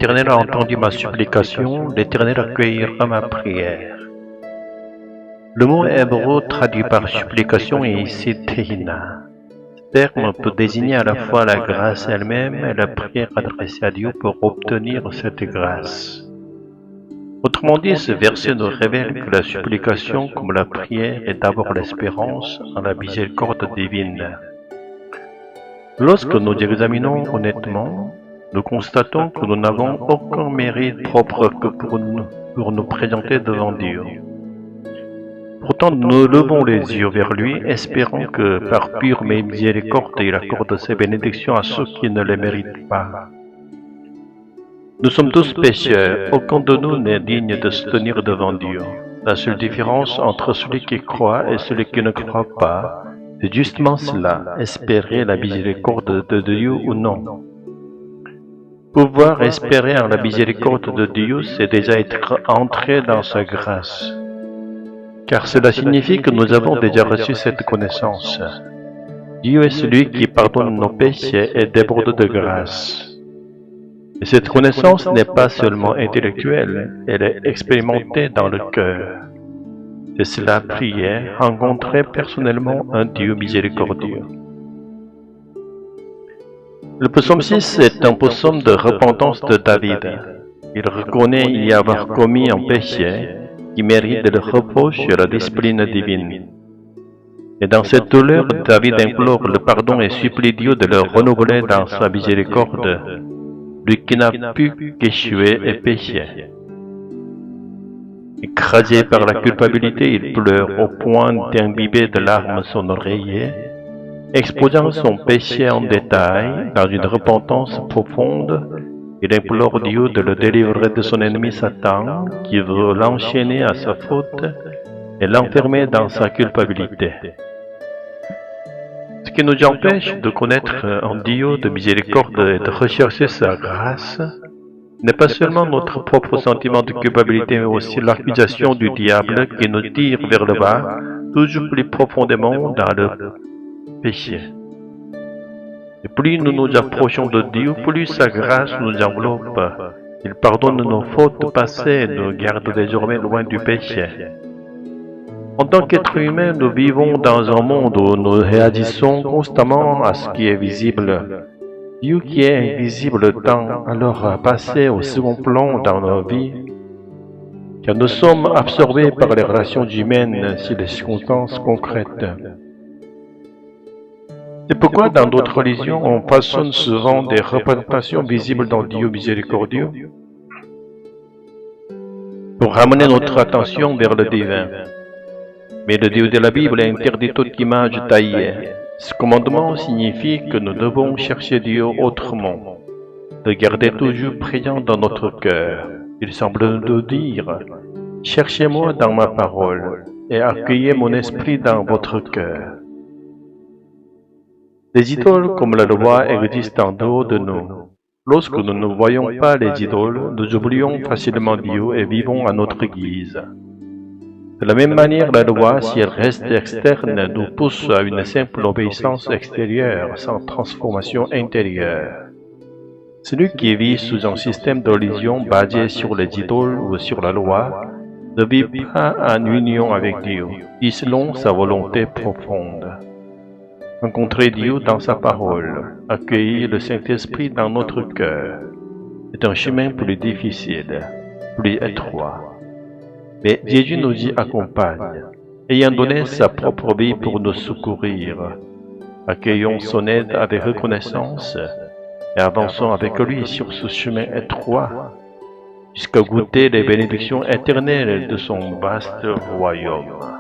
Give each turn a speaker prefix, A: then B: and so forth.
A: l'Éternel a entendu ma supplication, l'Éternel accueillera ma prière. Le mot hébreu traduit par supplication est ici Tehina. Ce terme peut désigner à la fois la grâce elle-même et la prière adressée à Dieu pour obtenir cette grâce. Autrement dit, ce verset nous révèle que la supplication, comme la prière, est d'abord l'espérance en la miséricorde divine. Lorsque nous examinons honnêtement, nous constatons que nous n'avons aucun mérite propre que pour nous présenter devant Dieu. Pourtant, nous levons les yeux vers lui, espérant que par pure miséricorde, il accorde ses bénédictions à ceux qui ne les méritent pas. Nous sommes tous pécheurs, aucun de nous n'est digne de se tenir devant Dieu. La seule différence entre celui qui croit et celui qui ne croit pas, c'est justement cela, espérer la miséricorde de Dieu ou non. Pouvoir espérer en la miséricorde de Dieu, c'est déjà être entré dans sa grâce. Car cela signifie que nous avons déjà reçu cette connaissance. Dieu est celui qui pardonne nos péchés et déborde de grâce. Et cette connaissance n'est pas seulement intellectuelle, elle est expérimentée dans le cœur. C'est cela, prière, rencontrer personnellement un Dieu miséricordieux. Le psaume 6 est un psaume de repentance de David. Il reconnaît y avoir commis un péché qui mérite le reproche et la discipline divine. Et dans cette douleur, David implore le pardon et supplie Dieu de le renouveler dans sa miséricorde, lui qui n'a pu qu'échouer et pécher. Écrasé par la culpabilité, il pleure au point d'imbiber de larmes son oreiller, exposant son péché en détail dans une repentance profonde. Il implore Dieu de le délivrer de son ennemi Satan, qui veut l'enchaîner à sa faute et l'enfermer dans sa culpabilité. Ce qui nous empêche de connaître un Dieu de miséricorde et de rechercher sa grâce n'est pas seulement notre propre sentiment de culpabilité, mais aussi l'accusation du diable qui nous tire vers le bas, toujours plus profondément dans le péché. Et plus nous nous approchons de Dieu, plus sa grâce nous enveloppe. Il pardonne nos fautes passées et nous garde désormais loin du péché. En tant qu'être humain, nous vivons dans un monde où nous réagissons constamment à ce qui est visible. Dieu qui est invisible tend alors à passer au second plan dans nos vies, car nous sommes absorbés par les relations humaines sur les circonstances concrètes. C'est pourquoi dans d'autres religions, on façonne souvent des représentations visibles d'un Dieu miséricordieux pour ramener notre attention vers le divin. Mais le Dieu de la Bible interdit toute image taillée. Ce commandement signifie que nous devons chercher Dieu autrement, le garder toujours présent dans notre cœur. Il semble nous dire « Cherchez-moi dans ma parole et accueillez mon esprit dans votre cœur ». Les idoles comme la loi existent en dehors de nous. Lorsque nous ne voyons pas les idoles, nous oublions facilement Dieu et vivons à notre guise. De la même manière, la loi, si elle reste externe, nous pousse à une simple obéissance extérieure sans transformation intérieure. Celui qui vit sous un système de religion basé sur les idoles ou sur la loi ne vit pas en union avec Dieu, ni selon sa volonté profonde. Rencontrer Dieu dans sa parole, accueillir le Saint-Esprit dans notre cœur, est un chemin plus difficile, plus étroit. Mais Jésus nous y accompagne, ayant donné sa propre vie pour nous secourir. Accueillons son aide avec reconnaissance et avançons avec lui sur ce chemin étroit jusqu'à goûter les bénédictions éternelles de son vaste royaume.